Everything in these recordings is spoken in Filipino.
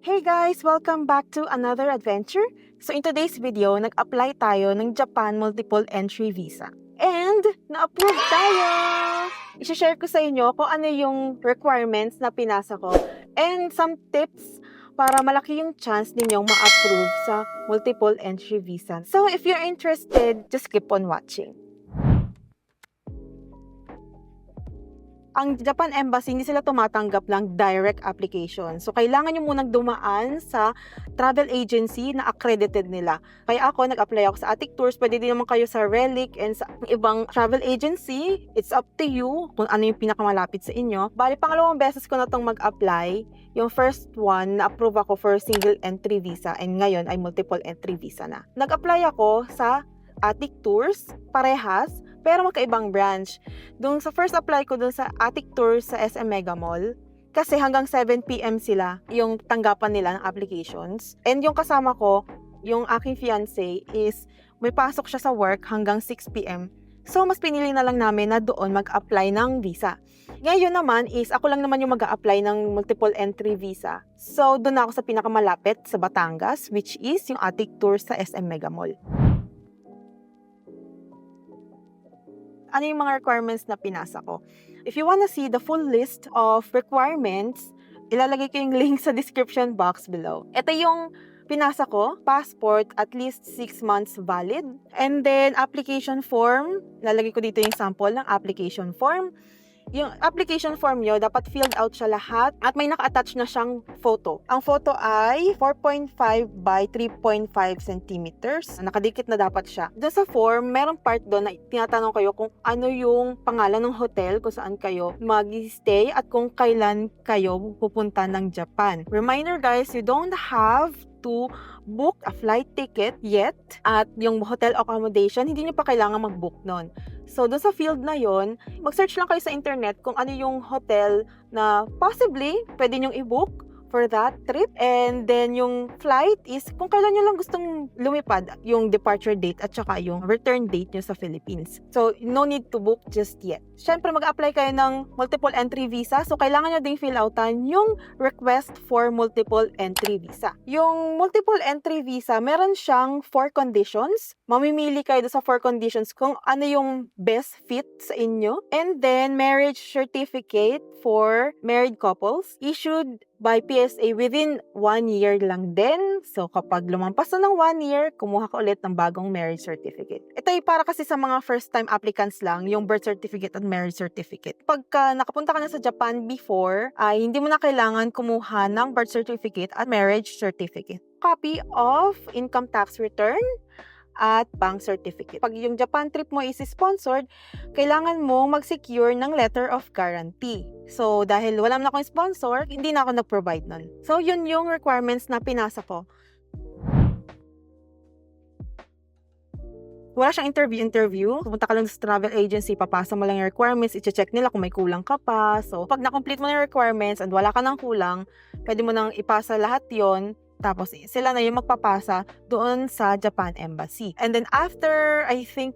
Hey guys! Welcome back to another adventure. So in today's video, nag-apply tayo ng Japan Multiple Entry Visa. And na-approve tayo! I-share ko sa inyo kung ano yung requirements na pinasa ko and some tips para malaki yung chance ninyong ma-approve sa Multiple Entry Visa. So if you're interested, just keep on watching. Ang Japan Embassy, hindi sila tumatanggap ng direct application. So, kailangan nyo munang dumaan sa travel agency na accredited nila. Kaya ako, nag-apply ako sa Attic Tours. Pwede din naman kayo sa Relic and sa ibang travel agency. It's up to you kung ano yung pinakamalapit sa inyo. Bali, pangalawang beses ko na itong mag-apply. Yung first one, na-approve ako for single entry visa. And ngayon ay multiple entry visa na. Nag-apply ako sa Attic Tours, parehas, pero magkaibang branch. Doon sa first apply ko doon sa Attic Tours sa SM Mega Mall, kasi hanggang 7 PM sila yung tanggapan nila ng applications. And yung kasama ko, yung aking fiancé, is may pasok siya sa work hanggang 6 PM. So, mas pinili na lang namin na doon mag-apply ng visa. Ngayon naman is, ako lang naman yung mag-a-apply ng multiple entry visa. So, doon ako sa pinakamalapit sa Batangas, which is yung Attic Tours sa SM Mega Mall. Ano yung mga requirements na pinasa ko? If you wanna see the full list of requirements, ilalagay ko yung link sa description box below. Ito yung pinasa ko, passport, at least 6 months valid. And then, application form, lalagay ko dito yung sample ng application form. Yung application form nyo, dapat filled out siya lahat at may naka-attach na siyang photo. Ang photo ay 4.5 by 3.5 centimeters. Nakadikit na dapat siya. Doon sa form, merong part doon na tinatanong kayo kung ano yung pangalan ng hotel kung saan kayo mag-stay at kung kailan kayo pupunta ng Japan. Reminder guys, you don't have to book a flight ticket yet at yung hotel accommodation, hindi nyo pa kailangan mag-book nun. So, doon sa field na yon, mag-search lang kayo sa internet kung ano yung hotel na possibly pwede nyong i-book for that trip. And then, yung flight is kung kailan nyo lang gustong lumipad, yung departure date at saka yung return date nyo sa Philippines. So, no need to book just yet. Siyempre, mag-apply kayo ng multiple entry visa. So, kailangan nyo ding fill outan yung request for multiple entry visa. Yung multiple entry visa, meron siyang 4 conditions. Mamimili kayo sa 4 conditions kung ano yung best fit sa inyo. And then, marriage certificate for married couples issued by PSA within 1 year lang din. So, kapag lumampas na ng 1 year, kumuha ka ulit ng bagong marriage certificate. Ito ay para kasi sa mga first-time applicants lang, yung birth certificate at marriage certificate. Pagka nakapunta ka na sa Japan before, ay hindi mo na kailangan kumuha ng birth certificate at marriage certificate. Copy of income tax return at bank certificate. Pag yung Japan trip mo is sponsored, kailangan mo mag-secure ng letter of guarantee. So, dahil wala na akong sponsor, hindi na ako nag-provide nun. So, yun yung requirements na pinasa ko. Wala siyang interview. Pumunta ka lang sa travel agency, papasa mo lang yung requirements, i-check nila kung may kulang ka pa. So, pag na-complete mo na yung requirements and wala ka ng kulang, pwede mo nang ipasa lahat yon. Tapos, sila na yung magpapasa doon sa Japan Embassy. And then, after, I think,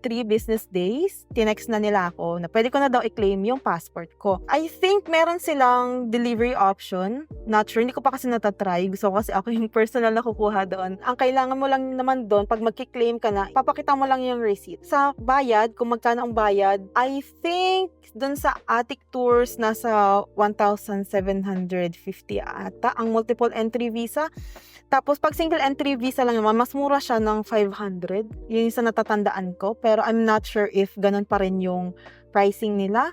3 business days, tinext na nila ako na pwede ko na daw i-claim yung passport ko. I think meron silang delivery option. Not sure, hindi ko pa kasi natatry. Gusto ko kasi ako yung personal na kukuha doon. Ang kailangan mo lang naman doon, pag magki-claim ka na, papakita mo lang yung receipt. Sa bayad, kung magkano ang bayad, I think doon sa Attic Tours, nasa 1,750 ata ang multiple entry visa. Tapos, pag single entry visa lang naman, mas mura siya ng 500. Yun yung sa natatandaan ko. Pero I'm not sure if ganun pa rin yung pricing nila.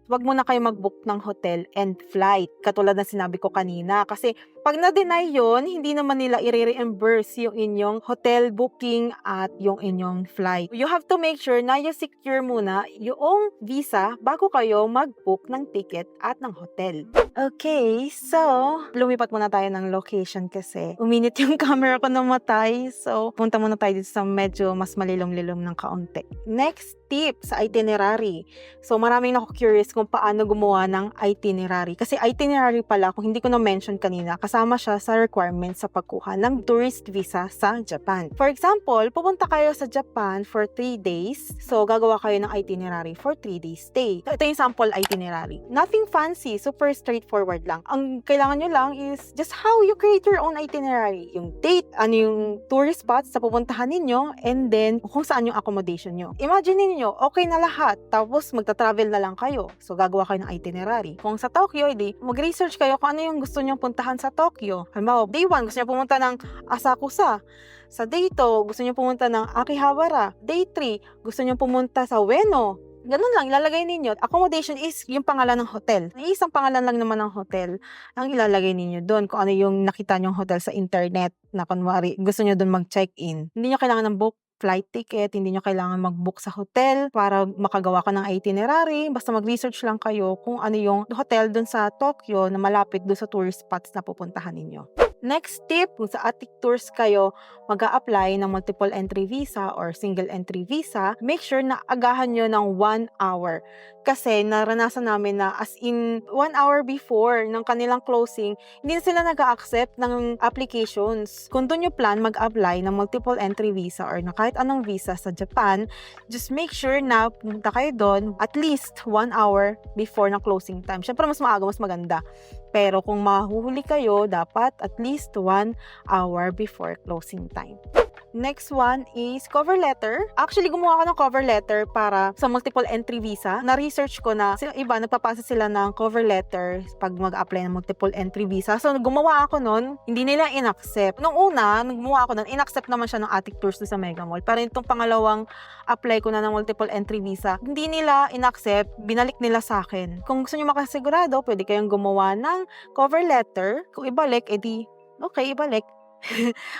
Wag muna kayo mag-book ng hotel and flight, katulad na sinabi ko kanina. Kasi pag na-deny yon, hindi naman nila i-reimburse yung inyong hotel booking at yung inyong flight. You have to make sure na secure muna yung visa bago kayo mag-book ng ticket at ng hotel. Okay, so lumipat muna tayo ng location kasi uminit yung camera ko na matay. So, punta muna tayo dito sa medyo mas malilom-lilom ng kaunti. Next tip sa itinerary. So, maraming naku-curious kung paano gumawa ng itinerary. Kasi itinerary pala, kung hindi ko na-mention kanina, kasama siya sa requirements sa pagkuha ng tourist visa sa Japan. For example, pupunta kayo sa Japan for 3 days. So, gagawa kayo ng itinerary for 3 days stay. So, ito yung sample itinerary. Nothing fancy, super straightforward lang. Ang kailangan nyo lang is just how you create your own itinerary. Yung date, ano yung tourist spots sa pupuntahan ninyo, and then kung saan yung accommodation nyo. Imagine ninyo, okay na lahat, tapos magta-travel na lang kayo. So, gagawa kayo ng itinerary. Kung sa Tokyo, edi, mag-research kayo kung ano yung gusto nyo puntahan sa Tokyo. Halimbawa, day 1, gusto nyo pumunta ng Asakusa. Sa day 2, gusto nyo pumunta ng Akihabara. Day 3, gusto nyo pumunta sa Ueno. Ganun lang, ilalagay ninyo. Accommodation is yung pangalan ng hotel. Isang pangalan lang naman ng hotel ang ilalagay ninyo doon. Kung ano yung nakita nyong hotel sa internet na kunwari, gusto nyo doon mag-check-in. Hindi nyo kailangan ng book flight ticket, hindi nyo kailangan mag-book sa hotel para makagawa ka ng itinerary. Basta mag-research lang kayo kung ano yung hotel doon sa Tokyo na malapit doon sa tourist spots na pupuntahan ninyo. Next tip, kung sa Atik Tours kayo mag-a-apply ng multiple entry visa or single entry visa, make sure na agahan nyo ng 1 hour. Kasi naranasan namin na as in 1 hour before ng kanilang closing, hindi na sila nag-accept ng applications. Kung doon nyo plan mag-apply ng multiple entry visa or na kahit anong visa sa Japan, just make sure na pumunta kayo doon at least 1 hour before ng closing time. Syempre mas maaga, mas maganda. Pero kung mahuhuli kayo, dapat at least 1 hour before closing time. Next one is cover letter. Actually, gumawa ako ng cover letter para sa multiple entry visa. Na-research ko na iba, nagpapasa sila ng cover letter pag mag-apply ng multiple entry visa. So, gumawa ako nun, hindi nila in-accept. Nung una, gumawa ako nun, in-accept naman siya ng Atik Tours sa Mega Mall. Pero itong pangalawang apply ko na ng multiple entry visa, hindi nila in-accept, binalik nila sa akin. Kung gusto nyo makasigurado, pwede kayong gumawa ng cover letter. Kung ibalik, edi, okay, ibalik.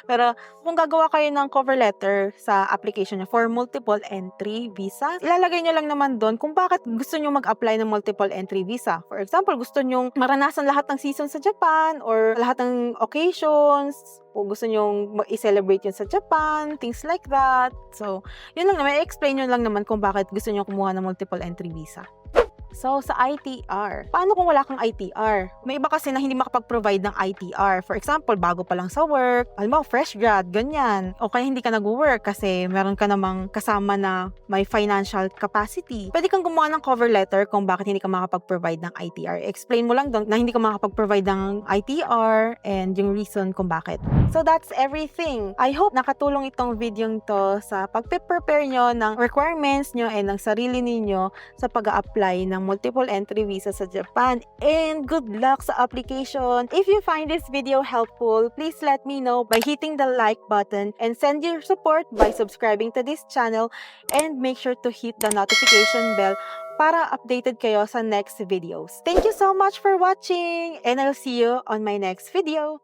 Pero kung gagawa kayo ng cover letter sa application nyo for multiple entry visa, ilalagay nyo lang naman doon kung bakit gusto nyo mag-apply ng multiple entry visa. For example, gusto nyo maranasan lahat ng season sa Japan or lahat ng occasions, o gusto nyo i-celebrate yun sa Japan, things like that. So, yun lang naman, i-explain nyo lang naman kung bakit gusto nyo kumuha ng multiple entry visa. So, sa ITR, paano kung wala kang ITR? May iba kasi na hindi makapag-provide ng ITR. For example, bago pa lang sa work, alam mo, fresh grad, ganyan. O kaya hindi ka nag-work kasi meron ka namang kasama na may financial capacity. Pwede kang gumawa ng cover letter kung bakit hindi ka makapag-provide ng ITR. Explain mo lang doon na hindi ka makapag-provide ng ITR and yung reason kung bakit. So, that's everything. I hope nakatulong itong video to sa pag-prepare nyo ng requirements nyo and ng sarili ninyo sa pag-a-apply ng multiple entry visa sa Japan. And good luck sa application! If you find this video helpful, please let me know by hitting the like button and send your support by subscribing to this channel and make sure to hit the notification bell para updated kayo sa next videos. Thank you so much for watching and I'll see you on my next video!